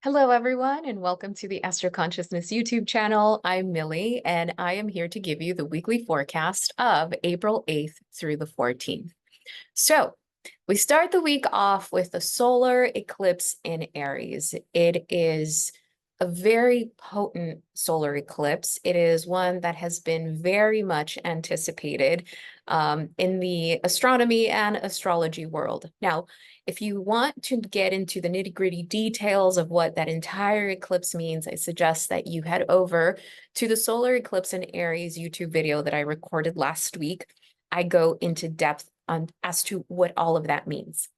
Hello, everyone, and welcome to the Astro Consciousness YouTube channel. I'm Millie, and I am here to give you the weekly forecast of April 8th through the 14th. So, we start the week off with the solar eclipse in Aries. It is a very potent solar eclipse. It is one that has been very much anticipated in the astronomy and astrology world. Now, if you want to get into the nitty-gritty details of what that entire eclipse means, I suggest that you head over to the Solar Eclipse in Aries YouTube video that I recorded last week. I go into depth as to what all of that means.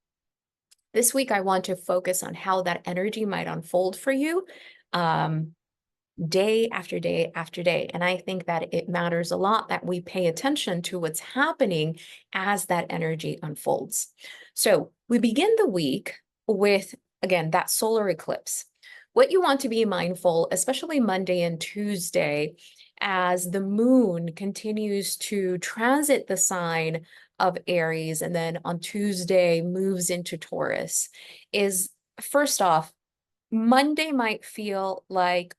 This week, I want to focus on how that energy might unfold for you day after day after day. And I think that it matters a lot that we pay attention to what's happening as that energy unfolds. So we begin the week with, again, that solar eclipse. What you want to be mindful, especially Monday and Tuesday, as the moon continues to transit the sign of Aries and then on Tuesday moves into Taurus, is first off, Monday might feel like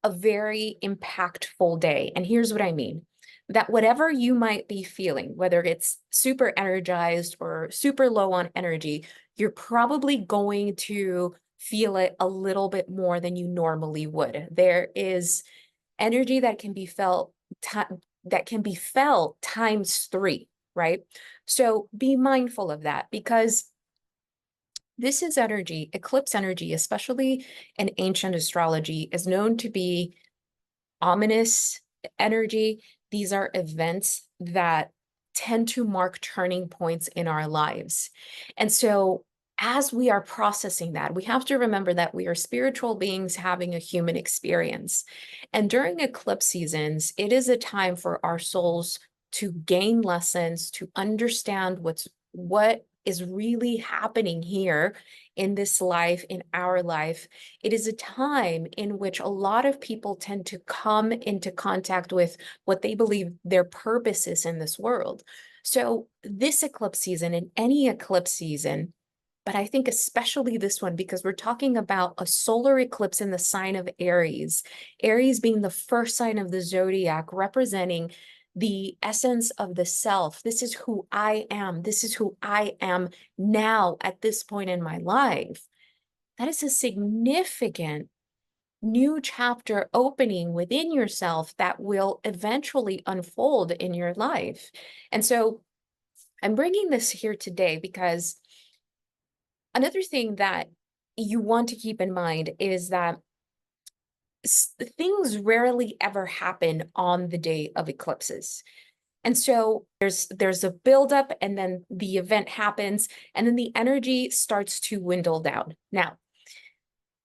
a very impactful day. And here's what I mean. That whatever you might be feeling, whether it's super energized or super low on energy, you're probably going to feel it a little bit more than you normally would. There is energy that can be felt times three, right? So be mindful of that because this is energy, eclipse energy, especially in ancient astrology, is known to be ominous energy. These are events that tend to mark turning points in our lives. And so, as we are processing that, we have to remember that we are spiritual beings having a human experience. And during eclipse seasons, it is a time for our souls to gain lessons, to understand what is really happening here in this life, in our life. It is a time in which a lot of people tend to come into contact with what they believe their purpose is in this world. So this eclipse season and any eclipse season, but I think especially this one, because we're talking about a solar eclipse in the sign of Aries, Aries being the first sign of the zodiac, representing the essence of the self. This is who I am. This is who I am now at this point in my life. That is a significant new chapter opening within yourself that will eventually unfold in your life. And so I'm bringing this here today because another thing that you want to keep in mind is that things rarely ever happen on the day of eclipses. And so there's a buildup and then the event happens and then the energy starts to dwindle down. Now,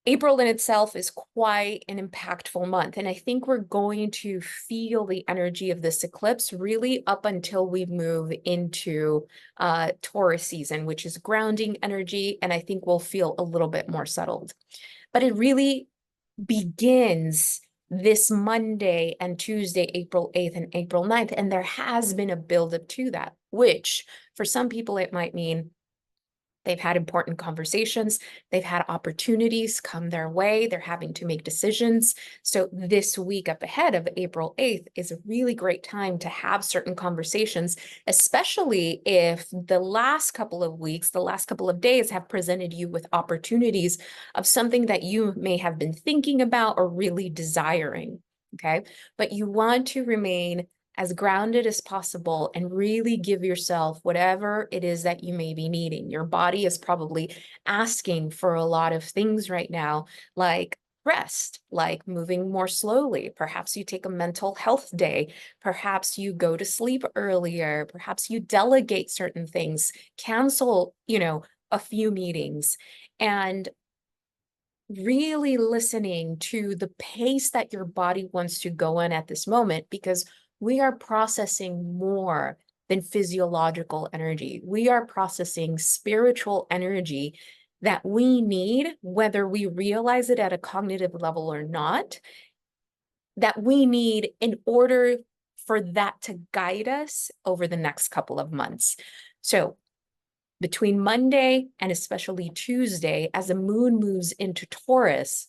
April in itself is quite an impactful month. And I think we're going to feel the energy of this eclipse really up until we move into Taurus season, which is grounding energy. And I think we'll feel a little bit more settled. But it really begins this Monday and Tuesday, April 8th and April 9th. And there has been a buildup to that, which for some people, it might mean they've had important conversations. They've had opportunities come their way. They're having to make decisions. So this week up ahead of April 8th is a really great time to have certain conversations, especially if the last couple of weeks, the last couple of days have presented you with opportunities of something that you may have been thinking about or really desiring. Okay. But you want to remain as grounded as possible and really give yourself whatever it is that you may be needing. Your body is probably asking for a lot of things right now, like rest, like moving more slowly. Perhaps you take a mental health day. Perhaps you go to sleep earlier. Perhaps you delegate certain things, cancel, a few meetings, and really listening to the pace that your body wants to go in at this moment, because we are processing more than physiological energy. We are processing spiritual energy that we need, whether we realize it at a cognitive level or not, that we need in order for that to guide us over the next couple of months. So Between Monday and especially Tuesday, as the moon moves into Taurus,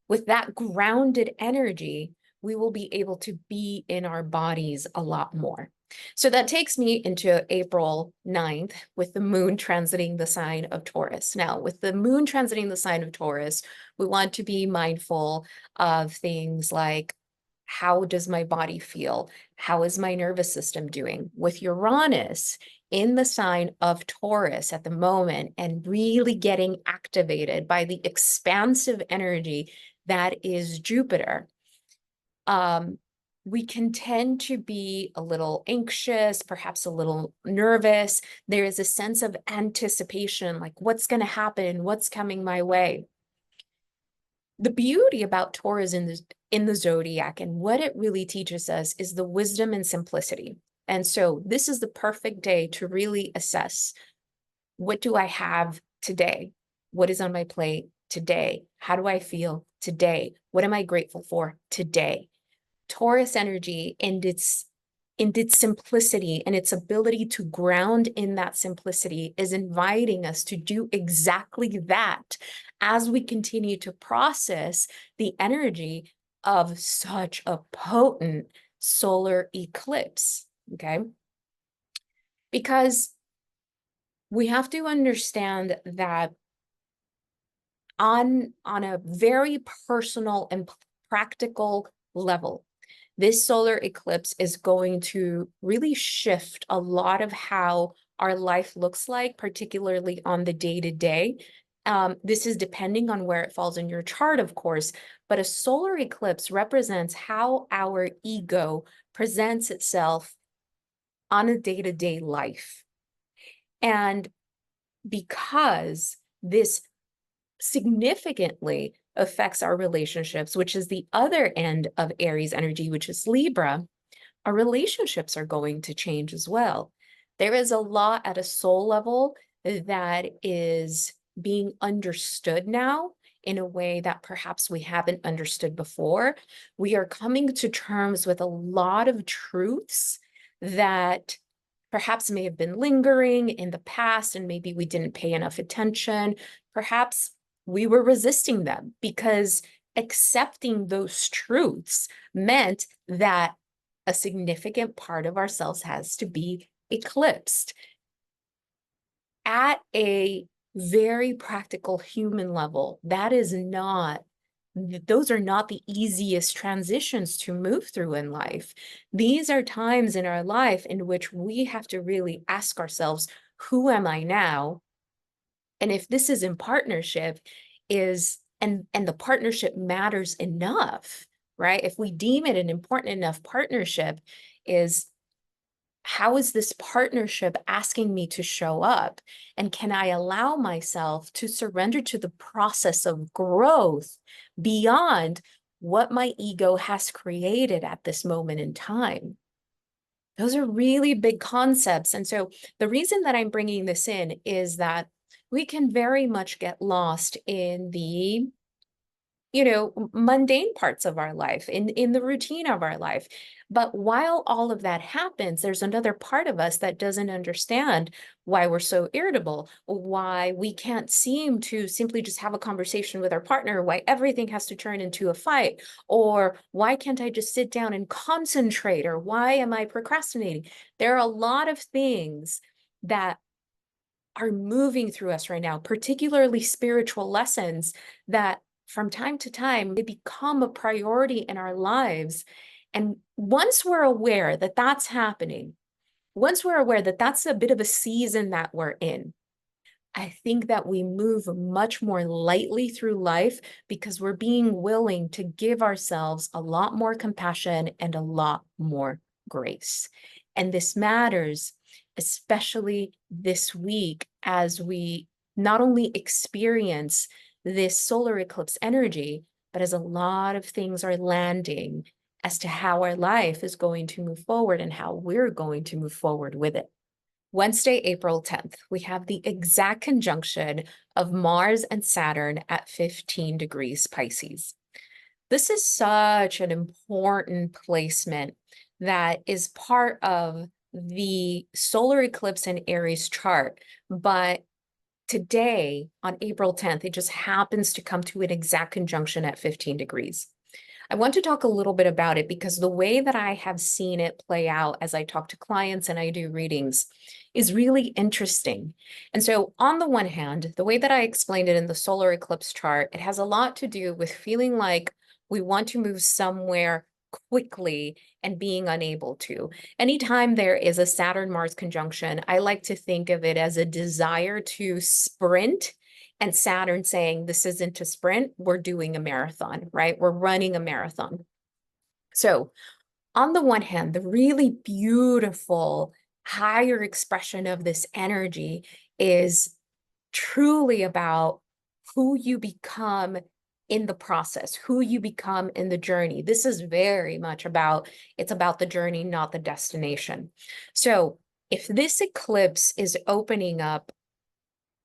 with that grounded energy, we will be able to be in our bodies a lot more. So that takes me into April 9th with the moon transiting the sign of Taurus. Now, with the moon transiting the sign of Taurus, we want to be mindful of things like, how does my body feel? How is my nervous system doing? With Uranus in the sign of Taurus at the moment and really getting activated by the expansive energy that is Jupiter, we can tend to be a little anxious, perhaps a little nervous. There is a sense of anticipation, like what's going to happen, what's coming my way. The beauty about Taurus in the zodiac and what it really teaches us is the wisdom and simplicity. And so this is the perfect day to really assess, what do I have today? What is on my plate today? How do I feel today? What am I grateful for today? Taurus energy and its simplicity and its ability to ground in that simplicity is inviting us to do exactly that as we continue to process the energy of such a potent solar eclipse, okay? Because we have to understand that on a very personal and practical level, this solar eclipse is going to really shift a lot of how our life looks like, particularly on the day-to-day. This is depending on where it falls in your chart, of course, but a solar eclipse represents how our ego presents itself on a day-to-day life. And because this significantly affects our relationships, which is the other end of Aries energy, which is Libra, our relationships are going to change as well. There is a lot at a soul level that is being understood now in a way that perhaps we haven't understood before. We are coming to terms with a lot of truths that perhaps may have been lingering in the past, and maybe we didn't pay enough attention. Perhaps we were resisting them because accepting those truths meant that a significant part of ourselves has to be eclipsed. At a very practical human level, those are not the easiest transitions to move through in life. These are times in our life in which we have to really ask ourselves, who am I now? And if this is in partnership, and the partnership matters enough, right? If we deem it an important enough partnership, is how is this partnership asking me to show up? And can I allow myself to surrender to the process of growth beyond what my ego has created at this moment in time? Those are really big concepts. And so the reason that I'm bringing this in is that we can very much get lost in the, mundane parts of our life, in the routine of our life. But while all of that happens, there's another part of us that doesn't understand why we're so irritable, why we can't seem to simply just have a conversation with our partner, why everything has to turn into a fight, or why can't I just sit down and concentrate, or why am I procrastinating? There are a lot of things that are moving through us right now, particularly spiritual lessons that from time to time, they become a priority in our lives. And once we're aware that that's happening, once we're aware that that's a bit of a season that we're in, I think that we move much more lightly through life because we're being willing to give ourselves a lot more compassion and a lot more grace. And this matters, especially this week, as we not only experience this solar eclipse energy, but as a lot of things are landing as to how our life is going to move forward and how we're going to move forward with it. Wednesday, April 10th, we have the exact conjunction of Mars and Saturn at 15 degrees Pisces. This is such an important placement that is part of the solar eclipse in Aries chart, but today on April 10th, it just happens to come to an exact conjunction at 15 degrees. I want to talk a little bit about it because the way that I have seen it play out as I talk to clients and I do readings is really interesting. And so on the one hand, the way that I explained it in the solar eclipse chart, it has a lot to do with feeling like we want to move somewhere quickly and being unable to. Anytime there is a Saturn-Mars conjunction, I like to think of it as a desire to sprint and Saturn saying, this isn't a sprint, we're doing a marathon, right? We're running a marathon. So on the one hand, the really beautiful higher expression of this energy is truly about who you become in the process, who you become in the journey. This is very much about, it's about the journey, not the destination. So if this eclipse is opening up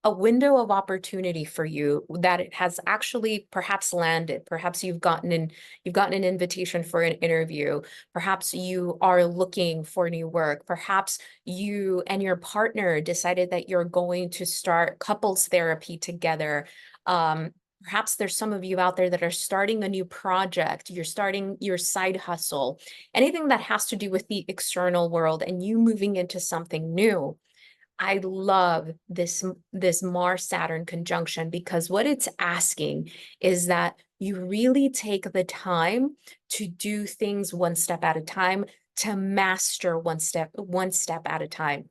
a window of opportunity for you that it has actually perhaps landed, perhaps you've gotten an invitation for an interview, perhaps you are looking for new work, perhaps you and your partner decided that you're going to start couples therapy together. Perhaps there's some of you out there that are starting a new project, you're starting your side hustle, anything that has to do with the external world and you moving into something new. I love this Mars-Saturn conjunction because what it's asking is that you really take the time to do things one step at a time, to master one step at a time.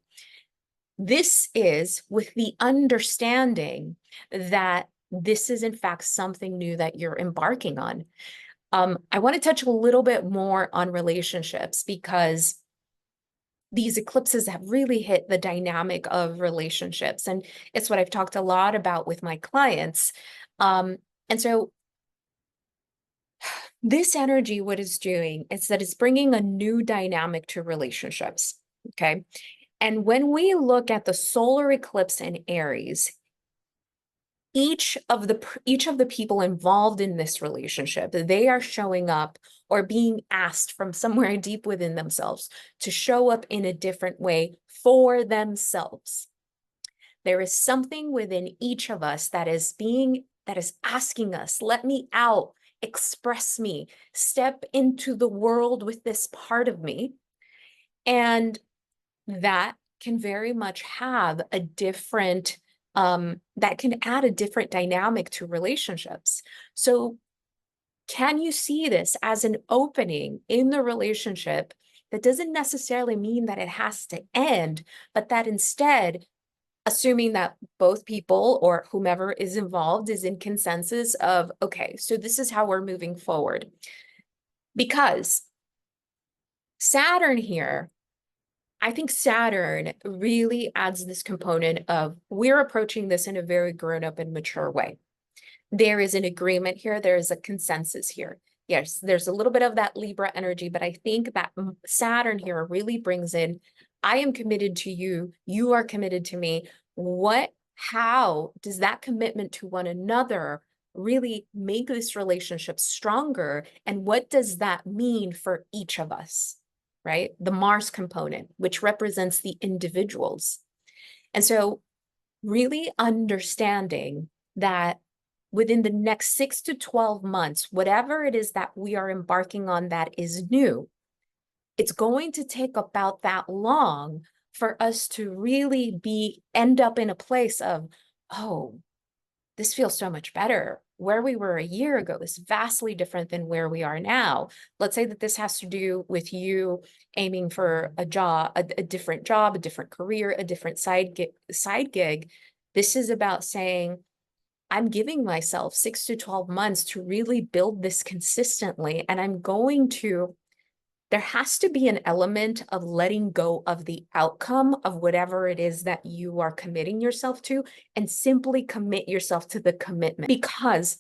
This is with the understanding that this is in fact something new that you're embarking on. I want to touch a little bit more on relationships because these eclipses have really hit the dynamic of relationships. And it's what I've talked a lot about with my clients. And so this energy, what it's doing is that it's bringing a new dynamic to relationships. Okay. And when we look at the solar eclipse in Aries, each of the people involved in this relationship, they are showing up or being asked from somewhere deep within themselves to show up in a different way for themselves. There is something within each of us that is asking us, let me out, express me, step into the world with this part of me. And that can very much have a different that can add a different dynamic to relationships. So can you see this as an opening in the relationship that doesn't necessarily mean that it has to end, but that instead, assuming that both people or whomever is involved is in consensus of, okay, so this is how we're moving forward. Because Saturn here, I think Saturn really adds this component of we're approaching this in a very grown-up and mature way. There is an agreement here. There is a consensus here. Yes, there's a little bit of that Libra energy, but I think that Saturn here really brings in, I am committed to you. You are committed to me. How does that commitment to one another really make this relationship stronger? And what does that mean for each of us? Right? The Mars component, which represents the individuals. And so really understanding that within the next 6 to 12 months, whatever it is that we are embarking on that is new, it's going to take about that long for us to really end up in a place of, oh, this feels so much better. Where we were a year ago is vastly different than where we are now. Let's say that this has to do with you aiming for a job, a different job, a different career, a different side gig. This is about saying, I'm giving myself 6 to 12 months to really build this consistently. And there has to be an element of letting go of the outcome of whatever it is that you are committing yourself to and simply commit yourself to the commitment, because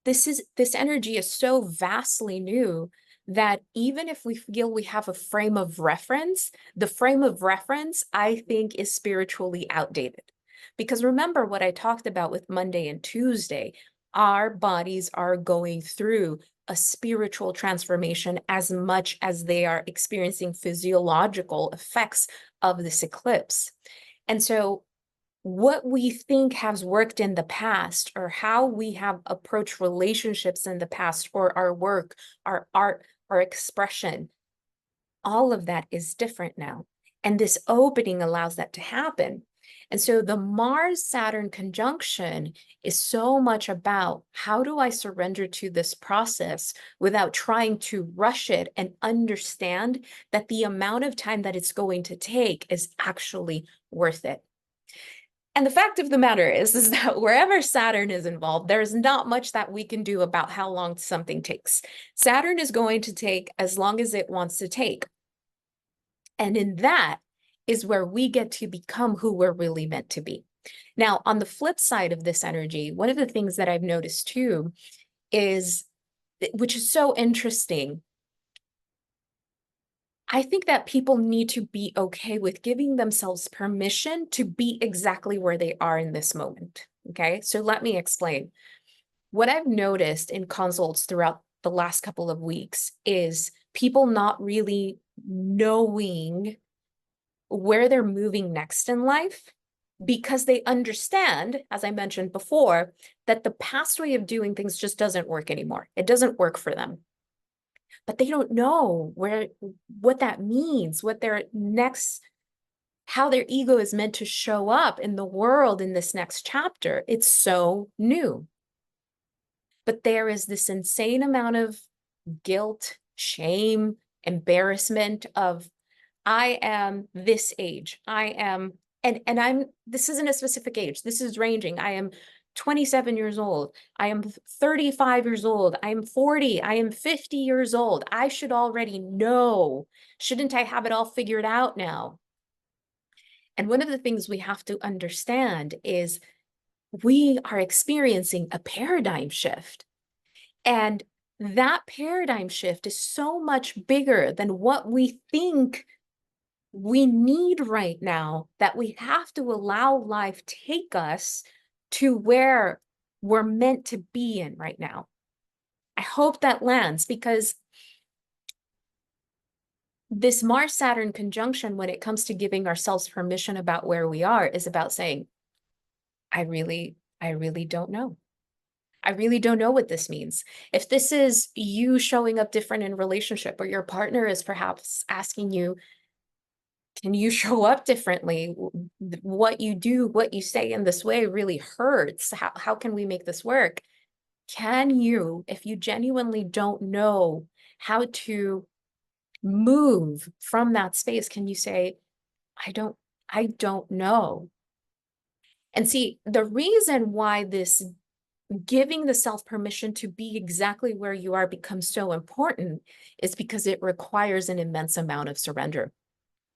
this energy is so vastly new that even if we feel we have a frame of reference, the frame of reference, I think, is spiritually outdated. Because remember what I talked about with Monday and Tuesday, our bodies are going through a spiritual transformation as much as they are experiencing physiological effects of this eclipse. And so what we think has worked in the past, or how we have approached relationships in the past, or our work, our art, our expression, all of that is different now. And this opening allows that to happen. And so the Mars-Saturn conjunction is so much about, how do I surrender to this process without trying to rush it, and understand that the amount of time that it's going to take is actually worth it. And the fact of the matter is that wherever Saturn is involved, there's not much that we can do about how long something takes. Saturn is going to take as long as it wants to take. And in that is where we get to become who we're really meant to be. Now, on the flip side of this energy, one of the things that I've noticed too is, which is so interesting, I think that people need to be okay with giving themselves permission to be exactly where they are in this moment. Okay, so let me explain. What I've noticed in consults throughout the last couple of weeks is people not really knowing where they're moving next in life, because they understand, as I mentioned before, that the past way of doing things just doesn't work anymore. It doesn't work for them. But they don't know what that means, what their next, how their ego is meant to show up in the world in this next chapter. It's so new. But there is this insane amount of guilt, shame, embarrassment of, I am this age. I am, and this isn't a specific age. This is ranging. I am 27 years old. I am 35 years old. I am 40. I am 50 years old. I should already know. Shouldn't I have it all figured out now? And one of the things we have to understand is we are experiencing a paradigm shift. And that paradigm shift is so much bigger than what we think we need right now, that we have to allow life take us to where we're meant to be in right now. I hope that lands, because this Mars-Saturn conjunction, when it comes to giving ourselves permission about where we are, is about saying, I really don't know. I really don't know what this means. If this is you showing up different in relationship, or your partner is perhaps asking you, can you show up differently? What you do, what you say in this way really hurts. How can we make this work? Can you, if you genuinely don't know how to move from that space, can you say, I don't know? And see, the reason why this giving the self permission to be exactly where you are becomes so important is because it requires an immense amount of surrender.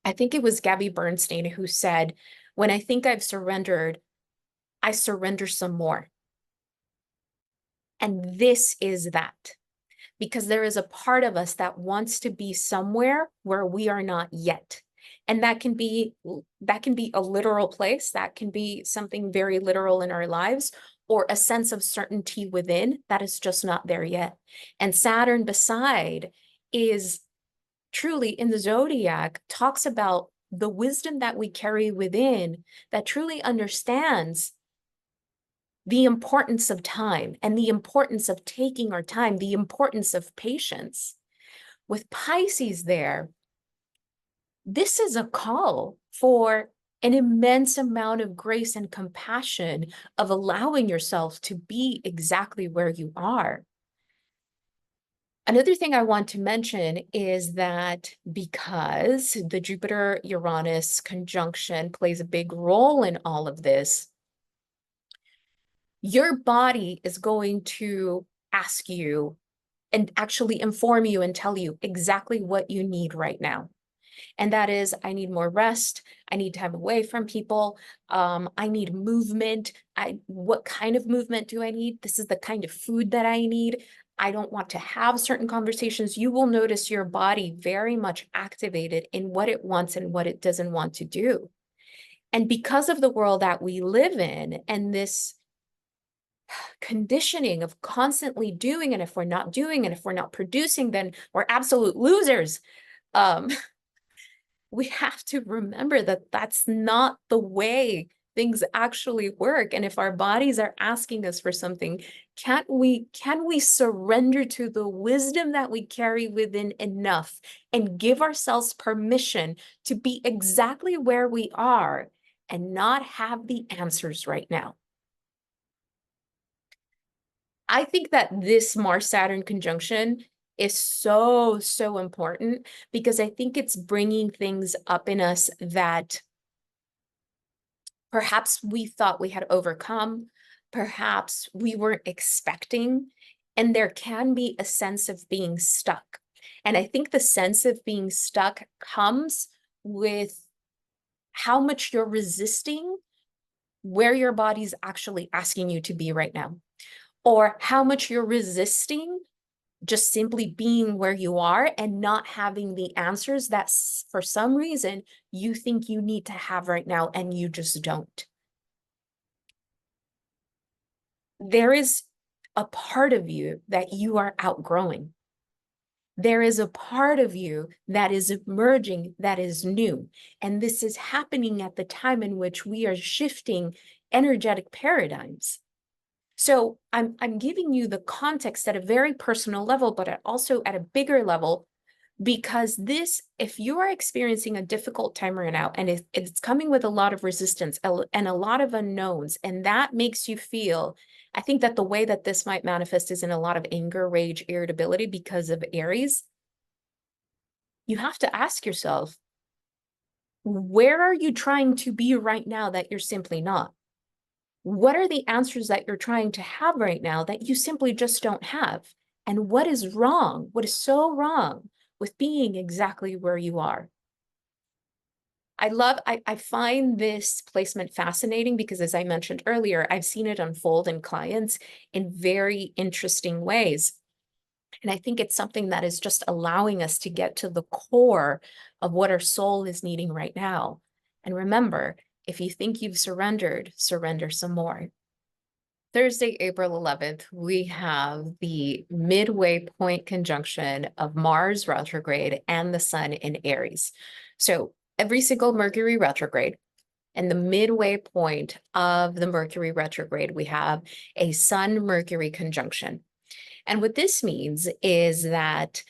I think it was Gabby Bernstein who said, when I think I've surrendered, I surrender some more. And this is that, because there is a part of us that wants to be somewhere where we are not yet. And that can be a literal place, that can be something very literal in our lives, or a sense of certainty within that is just not there yet. And Saturn beside is truly in the zodiac, talks about the wisdom that we carry within, that truly understands the importance of time, and the importance of taking our time, the importance of patience. With Pisces there, this is a call for an immense amount of grace and compassion, of allowing yourself to be exactly where you are. Another thing I want to mention is that because the Jupiter-Uranus conjunction plays a big role in all of this, your body is going to ask you and actually inform you and tell you exactly what you need right now. And that is, I need more rest. I need time away from people. I need movement. What kind of movement do I need? This is the kind of food that I need. I don't want to have certain conversations. You will notice your body very much activated in what it wants and what it doesn't want to do. And because of the world that we live in, and this conditioning of constantly doing, and if we're not doing, and if we're not producing, then we're absolute losers. Um, we have to remember that that's not the way things actually work. And if our bodies are asking us for something, can we surrender to the wisdom that we carry within enough and give ourselves permission to be exactly where we are and not have the answers right now? I think that this Mars-Saturn conjunction is so, so important because I think it's bringing things up in us that perhaps we thought we had overcome, perhaps we weren't expecting, and there can be a sense of being stuck. And I think the sense of being stuck comes with how much you're resisting where your body's actually asking you to be right now, or how much you're resisting just simply being where you are and not having the answers that for some reason you think you need to have right now and you just don't. There is a part of you that you are outgrowing. There is a part of you that is emerging, that is new. And this is happening at the time in which we are shifting energetic paradigms. So I'm giving you the context at a very personal level, but also at a bigger level, because this, if you are experiencing a difficult time right now, and it's coming with a lot of resistance and a lot of unknowns, and that makes you feel, I think that the way that this might manifest is in a lot of anger, rage, irritability because of Aries. You have to ask yourself, where are you trying to be right now that you're simply not? What are the answers that you're trying to have right now that you simply just don't have? And what is wrong? What is so wrong with being exactly where you are? I find this placement fascinating because, as I mentioned earlier, I've seen it unfold in clients in very interesting ways. And I think it's something that is just allowing us to get to the core of what our soul is needing right now. And remember, if you think you've surrendered, surrender some more. Thursday, April 11th, we have the midway point conjunction of Mars retrograde and the Sun in Aries. So every single Mercury retrograde and the midway point of the Mercury retrograde, we have a Sun-Mercury conjunction. And what this means is that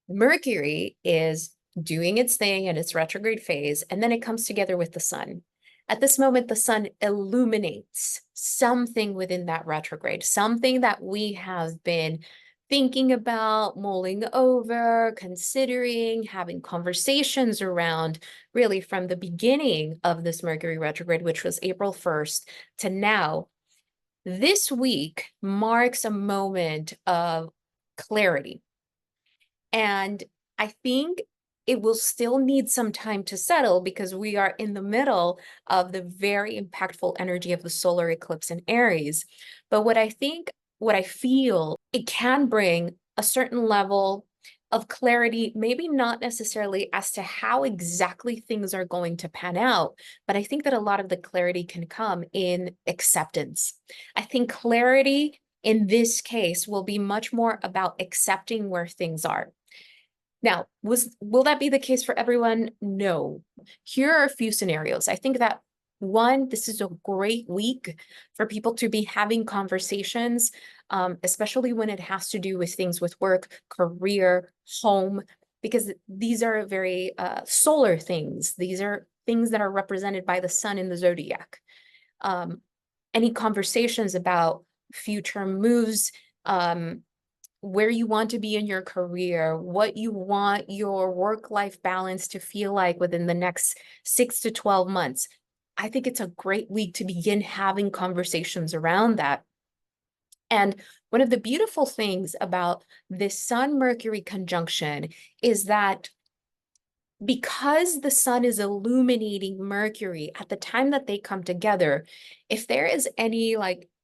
Mercury is doing its thing in its retrograde phase, and then it comes together with the Sun. At this moment, the Sun illuminates something within that retrograde, something that we have been thinking about, mulling over, considering, having conversations around, really from the beginning of this Mercury retrograde, which was April 1st, to now. This week marks a moment of clarity. And I think it will still need some time to settle because we are in the middle of the very impactful energy of the solar eclipse in Aries. But what I feel, it can bring a certain level of clarity, maybe not necessarily as to how exactly things are going to pan out, but I think that a lot of the clarity can come in acceptance. I think clarity in this case will be much more about accepting where things are. Now, will that be the case for everyone? No. Here are a few scenarios. I think that one, this is a great week for people to be having conversations, especially when it has to do with things with work, career, home, because these are very solar things. These are things that are represented by the sun in the zodiac. Any conversations about future moves, where you want to be in your career, what you want your work-life balance to feel like within the next 6 to 12 months. I think it's a great week to begin having conversations around that. And one of the beautiful things about this Sun-Mercury conjunction is that because the sun is illuminating Mercury at the time that they come together, if there is any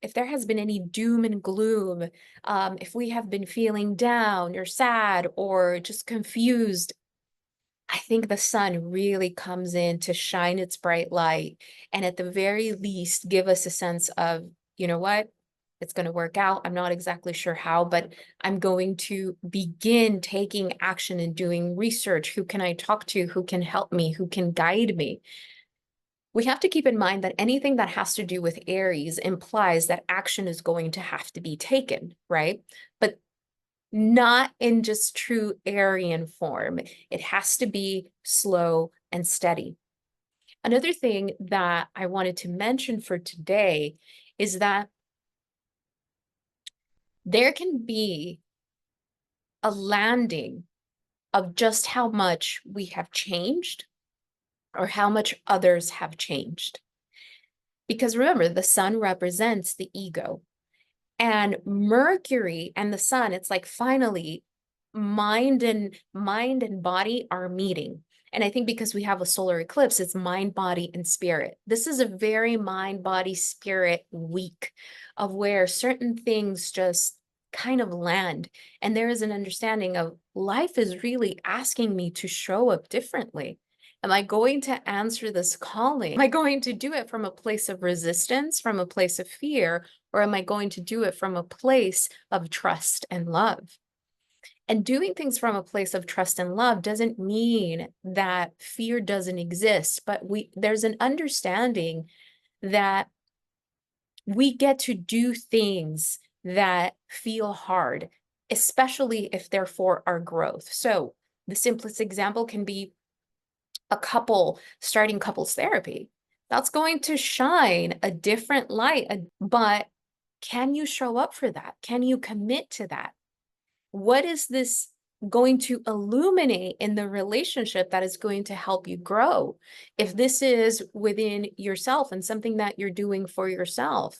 if there has been any doom and gloom, if we have been feeling down or sad or just confused, I think the sun really comes in to shine its bright light and at the very least give us a sense of, you know what? It's going to work out. I'm not exactly sure how, but I'm going to begin taking action and doing research. Who can I talk to? Who can help me? Who can guide me? We have to keep in mind that anything that has to do with Aries implies that action is going to have to be taken, right? But not in just true Arian form. It has to be slow and steady. Another thing that I wanted to mention for today is that there can be a landing of just how much we have changed or how much others have changed. Because remember, the sun represents the ego. And Mercury and the sun, it's like finally mind and body are meeting. And I think because we have a solar eclipse, it's mind, body, and spirit. This is a very mind, body, spirit week of where certain things just kind of land. And there is an understanding of life is really asking me to show up differently. Am I going to answer this calling? Am I going to do it from a place of resistance, from a place of fear, or am I going to do it from a place of trust and love? And doing things from a place of trust and love doesn't mean that fear doesn't exist, but there's an understanding that we get to do things that feel hard, especially if they're for our growth. So the simplest example can be a couple starting couples therapy. That's going to shine a different light, but can you show up for that? Can you commit to that? What is this going to illuminate in the relationship that is going to help you grow? If this is within yourself and something that you're doing for yourself,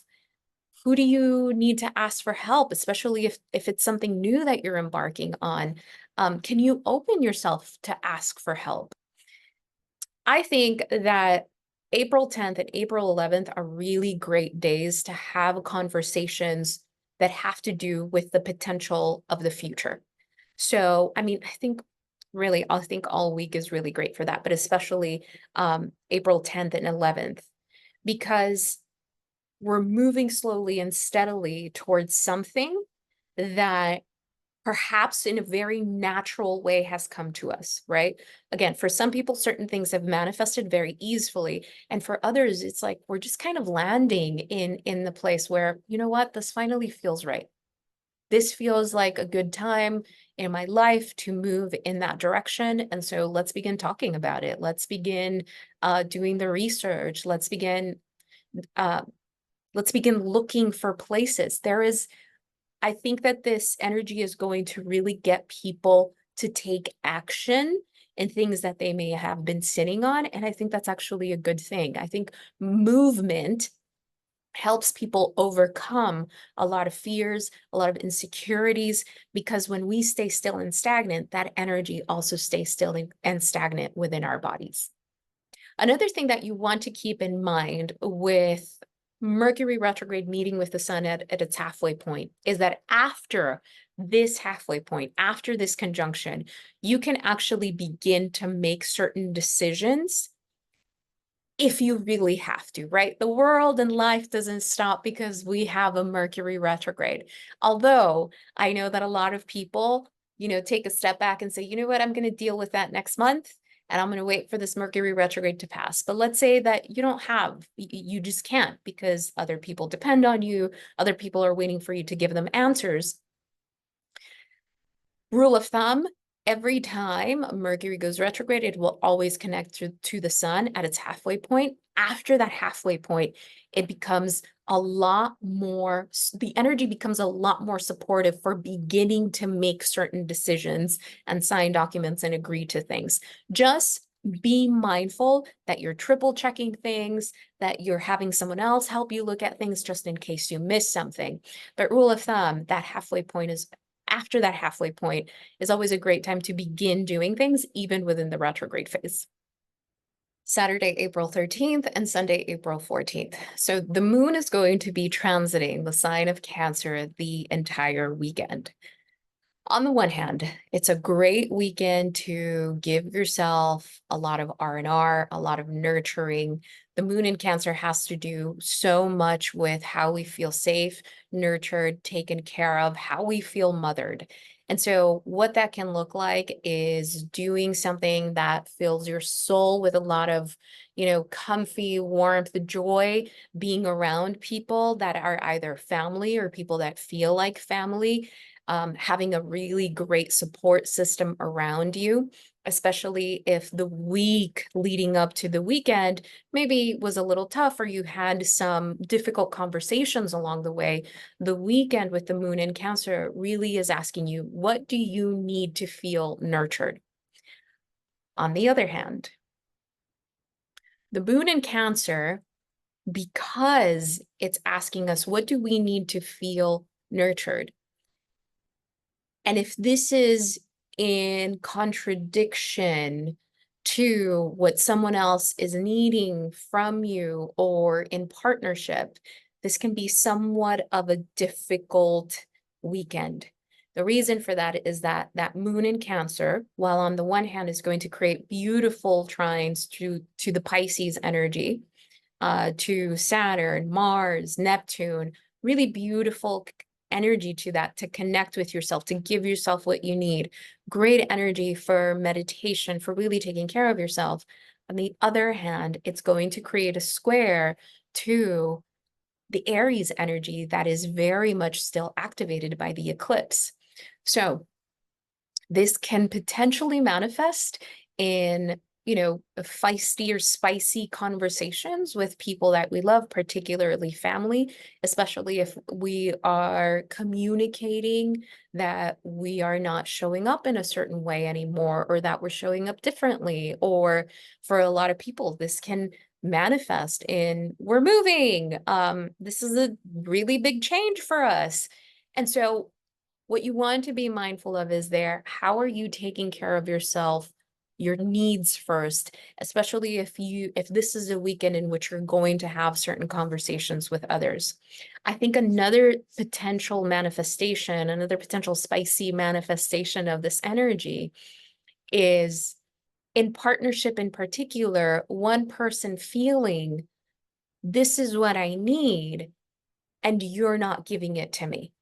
who do you need to ask for help, especially if it's something new that you're embarking on? Can you open yourself to ask for help? I think that April 10th and April 11th are really great days to have conversations that have to do with the potential of the future. So, I mean, I think all week is really great for that, but especially April 10th and 11th, because we're moving slowly and steadily towards something that perhaps in a very natural way has come to us, right? Again, for some people, certain things have manifested very easily. And for others, it's like we're just kind of landing in the place where, you know what, this finally feels right. This feels like a good time in my life to move in that direction. And so let's begin talking about it. Let's begin doing the research. Let's begin looking for places. I think that this energy is going to really get people to take action in things that they may have been sitting on. And I think that's actually a good thing. I think movement helps people overcome a lot of fears, a lot of insecurities, because when we stay still and stagnant, that energy also stays still and stagnant within our bodies. Another thing that you want to keep in mind with Mercury retrograde meeting with the sun at its halfway point is that after this halfway point, after this conjunction, you can actually begin to make certain decisions if you really have to, right? The world and life doesn't stop because we have a Mercury retrograde. Although I know that a lot of people, take a step back and say, you know what, I'm going to deal with that next month. And I'm going to wait for this Mercury retrograde to pass. But let's say that you just can't because other people depend on you. Other people are waiting for you to give them answers. Rule of thumb, every time Mercury goes retrograde, it will always connect to the sun at its halfway point. After that halfway point, it becomes the energy becomes a lot more supportive for beginning to make certain decisions and sign documents and agree to things. Just be mindful that you're triple checking things, that you're having someone else help you look at things just in case you miss something. But rule of thumb, after that halfway point is always a great time to begin doing things, even within the retrograde phase. Saturday, April 13th and Sunday, April 14th. So the moon is going to be transiting the sign of Cancer the entire weekend. On the one hand, it's a great weekend to give yourself a lot of R&R, a lot of nurturing. The moon in Cancer has to do so much with how we feel safe, nurtured, taken care of, how we feel mothered. And so what that can look like is doing something that fills your soul with a lot of, comfy warmth, joy, being around people that are either family or people that feel like family, having a really great support system around you, especially if the week leading up to the weekend maybe was a little tough or you had some difficult conversations along the way. The weekend with the moon in Cancer really is asking you, what do you need to feel nurtured? On the other hand, the moon in Cancer, because it's asking us, what do we need to feel nurtured? And if this is in contradiction to what someone else is needing from you or in partnership, this can be somewhat of a difficult weekend. The reason for that is that moon in Cancer, while on the one hand is going to create beautiful trines to the Pisces energy, to Saturn, Mars, Neptune, really beautiful energy to that, to connect with yourself, to give yourself what you need. Great energy for meditation, for really taking care of yourself. On the other hand, it's going to create a square to the Aries energy that is very much still activated by the eclipse. So this can potentially manifest in feisty or spicy conversations with people that we love, particularly family, especially if we are communicating that we are not showing up in a certain way anymore, or that we're showing up differently. Or for a lot of people, this can manifest in we're moving. This is a really big change for us. And so what you want to be mindful of is how are you taking care of yourself, your needs first, especially if this is a weekend in which you're going to have certain conversations with others. I think another potential manifestation, another potential spicy manifestation of this energy is in partnership, in particular, one person feeling this is what I need and you're not giving it to me.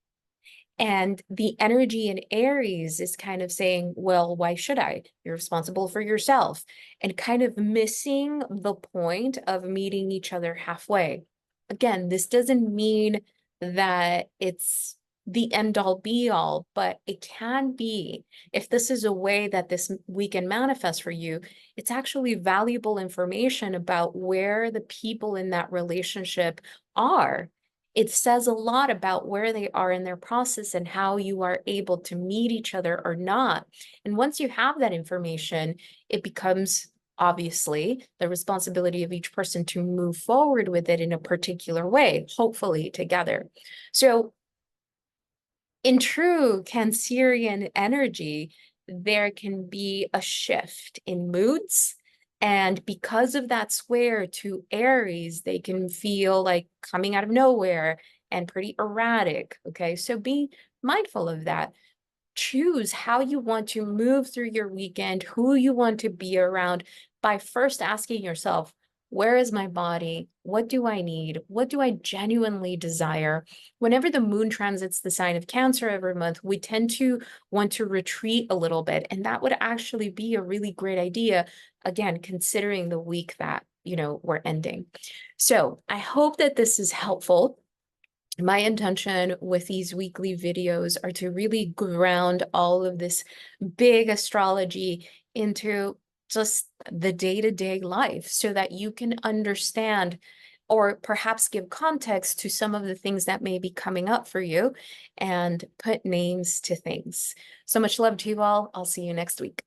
And the energy in Aries is kind of saying, well, why should I? You're responsible for yourself. And kind of missing the point of meeting each other halfway. Again, this doesn't mean that it's the end all be all, but it can be. If this is a way that this weekend manifests for you, it's actually valuable information about where the people in that relationship are. It says a lot about where they are in their process and how you are able to meet each other or not. And once you have that information, it becomes obviously the responsibility of each person to move forward with it in a particular way, hopefully together. So in true Cancerian energy, there can be a shift in moods. And because of that square to Aries, they can feel like coming out of nowhere and pretty erratic. Okay, so be mindful of that. Choose how you want to move through your weekend, who you want to be around, by first asking yourself, where is my body? What do I need? What do I genuinely desire? Whenever the moon transits the sign of Cancer every month, we tend to want to retreat a little bit. And that would actually be a really great idea, again, considering the week that, we're ending. So I hope that this is helpful. My intention with these weekly videos are to really ground all of this big astrology into just the day-to-day life so that you can understand or perhaps give context to some of the things that may be coming up for you and put names to things. So much love to you all. I'll see you next week.